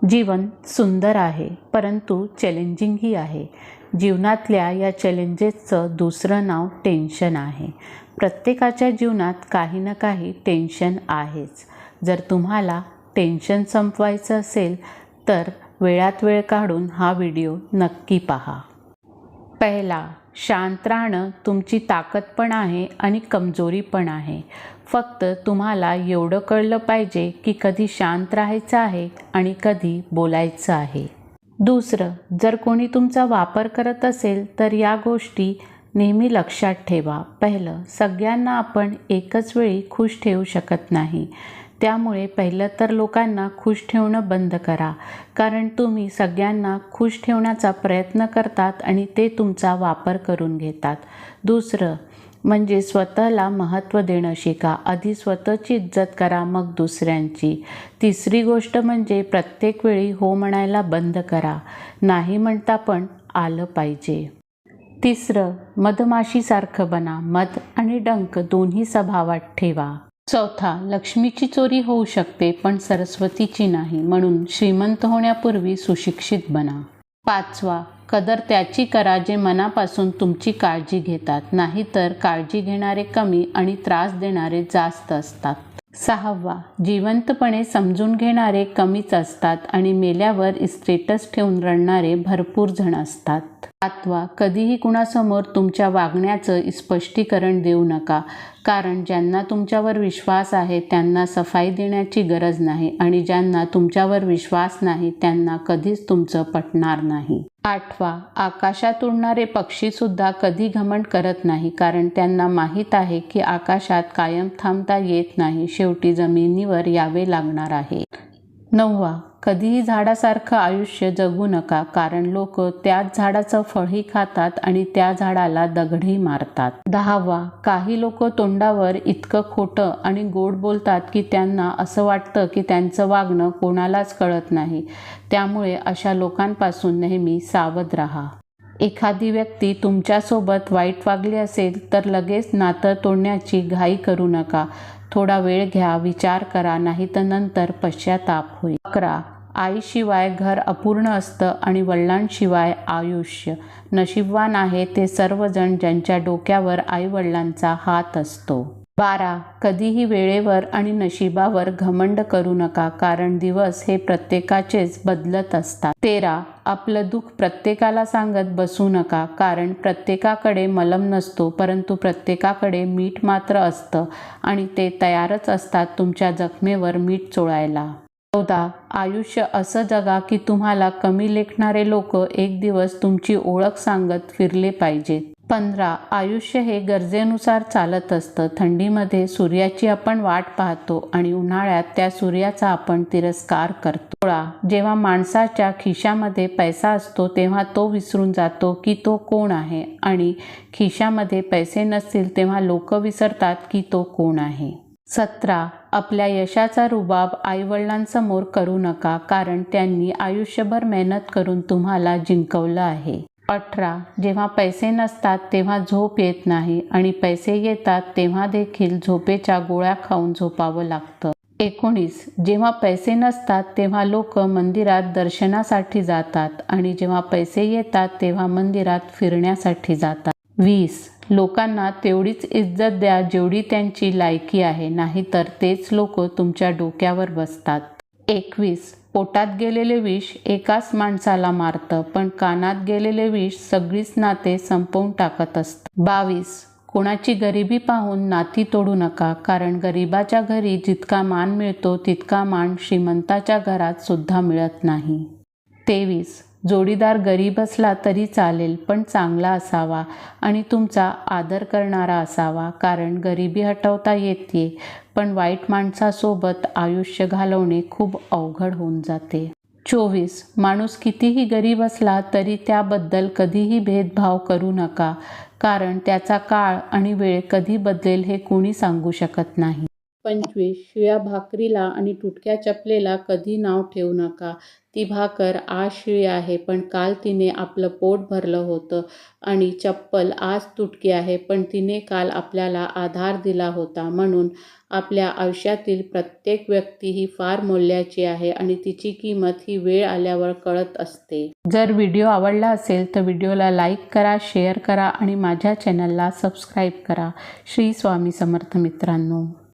जीवन सुंदर आहे, परंतु चॅलेंजिंगही आहे. जीवनातल्या या चॅलेंजेसचं दुसरं नाव टेन्शन आहे. प्रत्येकाच्या जीवनात काही ना काही टेन्शन आहेच. जर तुम्हाला टेन्शन संपवायचं असेल तर वेळात वेळ काढून हा व्हिडिओ नक्की पहा. पहिला, शांत राहणं तुमची ताकद पण आहे आणि कमजोरी पण आहे. फक्त तुम्हाला एवढं कळलं पाहिजे की कधी शांत राहायचं आहे आणि कधी बोलायचं आहे. दुसरं, जर कोणी तुमचा वापर करत असेल तर या गोष्टी नेहमी लक्षात ठेवा. पहिलं, सगळ्यांना आपण एकच वेळी खुश ठेवू शकत नाही. त्यामुळे पहिलं तर लोकांना खुश ठेवणं बंद करा, कारण तुम्ही सगळ्यांना खुश ठेवण्याचा प्रयत्न करतात आणि ते तुमचा वापर करून घेतात. दुसरं म्हणजे स्वतःला महत्त्व देणं शिका. आधी स्वतःची इज्जत करा, मग दुसऱ्यांची. तिसरी गोष्ट म्हणजे प्रत्येक वेळी हो म्हणायला बंद करा. नाही म्हणता पण आलं पाहिजे. तिसरं, मधमाशीसारखं बना. मध आणि डंक दोन्ही स्वभावात ठेवा. चौथा, लक्ष्मीची चोरी होऊ शकते पण सरस्वतीची नाही, म्हणून श्रीमंत होण्यापूर्वी सुशिक्षित बना. पाचवा, कदर त्याची करा जे मनापासून तुमची काळजी घेतात, नाहीतर काळजी घेणारे कमी आणि त्रास देणारे जास्त असतात. सहावा, जिवंतपणे समजून घेणारे कमीच असतात आणि मेल्यावर स्टेटस ठेवून रडणारे भरपूर जण असतात. सातवा, कधीही कुणासमोर तुमच्या वागण्याचं स्पष्टीकरण देऊ नका, कारण ज्यांना तुमच्यावर विश्वास आहे त्यांना सफाई देण्याची गरज नाही आणि ज्यांना तुमच्यावर विश्वास नाही त्यांना कधीच तुमचं पटणार नाही. आठवा, आकाशात उडणारे पक्षीसुद्धा कधी घमंड करत नाही, कारण त्यांना माहीत आहे की आकाशात कायम थांबता येत नाही, शेवटी जमिनीवर यावे लागणार आहे. नववा, कधीही झाडासारखं आयुष्य जगू नका, कारण लोक त्याच झाडाचं फळही खातात आणि त्या झाडाला दगडही मारतात. दहावा, काही लोक तोंडावर इतकं खोटं आणि गोड बोलतात की त्यांना असं वाटतं की त्यांचं वागणं कोणालाच कळत नाही. त्यामुळे अशा लोकांपासून नेहमी सावध राहा. एखादी व्यक्ती तुमच्यासोबत वाईट वागली असेल तर लगेच नातं तोडण्याची घाई करू नका. थोडा वेळ घ्या, विचार करा, नाही तर नंतर पश्चाताप होईल. 11, आईशिवाय घर अपूर्ण असतं आणि वडिलांशिवाय आयुष्य. नशीबवान आहे ते सर्वजण ज्यांच्या डोक्यावर आईवडिलांचा हात असतो. 12, कधीही वेळेवर आणि नशिबावर घमंड करू नका, कारण दिवस हे प्रत्येकाचेच बदलत असतात. 13, आपलं दुःख प्रत्येकाला सांगत बसू नका, कारण प्रत्येकाकडे मलम नसतो, परंतु प्रत्येकाकडे मीठ मात्र असतं आणि ते तयारच असतात तुमच्या जखमेवर मीठ चोळायला. 14, आयुष्य असं जगा की तुम्हाला कमी लेखणारे लोक एक दिवस तुमची ओळख सांगत फिरले पाहिजेत. 15, आयुष्य हे गरजेनुसार चालत असतं. थंडीमध्ये सूर्याची आपण वाट पाहतो आणि उन्हाळ्यात त्या सूर्याचा आपण तिरस्कार करतो. 16, जेव्हा माणसाच्या खिशामध्ये पैसा असतो तेव्हा तो विसरून जातो की तो कोण आहे, आणि खिशामध्ये पैसे नसतील तेव्हा लोक विसरतात की तो कोण आहे. 17, आपल्या यशाचा रुबाब आईवडिलांसमोर करू नका, कारण त्यांनी आयुष्यभर मेहनत करून तुम्हाला जिंकवलं आहे. 18, जेव्हा पैसे नसतात तेव्हा झोप येत नाही आणि पैसे येतात तेव्हा देखील झोपेच्या गोळ्या खाऊन झोपावं लागतं. 19, जेव्हा पैसे नसतात तेव्हा लोक मंदिरात दर्शनासाठी जातात आणि जेव्हा पैसे येतात तेव्हा मंदिरात फिरण्यासाठी जातात. 20, लोकांना तेवढीच इज्जत द्या जेवढी त्यांची लायकी आहे, नाहीतर तेच लोक तुमच्या डोक्यावर बसतात. 21, पोटात गेलेले विष एकाच माणसाला मारतं, पण कानात गेलेले विष सगळीच नाते संपवून टाकत असतं. 22, कोणाची गरिबी पाहून नाती तोडू नका, कारण गरिबाच्या घरी जितका मान मिळतो तितका मान श्रीमंताच्या घरात सुद्धा मिळत नाही. 23, जोडीदार गरीब असला तरी चालेल, पण चांगला असावा आणि तुमचा आदर करणारा असावा, कारण गरिबी हटवता येते पण वाईट माणसासोबत आयुष्य घालवणे खूप अवघड होऊन जाते. 24, माणूस कितीही गरीब असला तरी त्याबद्दल कधीही भेदभाव करू नका, कारण त्याचा काळ आणि वेळ कधी बदलेल हे कोणी सांगू शकत नाही. 25 शिळ्या भाकरीला आणि तुटक्या चपलेला कधी नाव ठेवू नका. ती भाकर आज शिळी आहे, पण काल तिने आपलं पोट भरलं होतं. आणि चप्पल आज तुटकी आहे, पण तिने काल आपल्याला आधार दिला होता. म्हणून आपल्या आयुष्यातील प्रत्येक व्यक्ती ही फार मौल्याची आहे आणि तिची किंमत ही वेळ आल्यावर कळत असते. जर व्हिडिओ आवडला असेल तर व्हिडिओला लाईक करा, शेअर करा आणि माझ्या चॅनलला सबस्क्राईब करा. श्री स्वामी समर्थ मित्रांनो.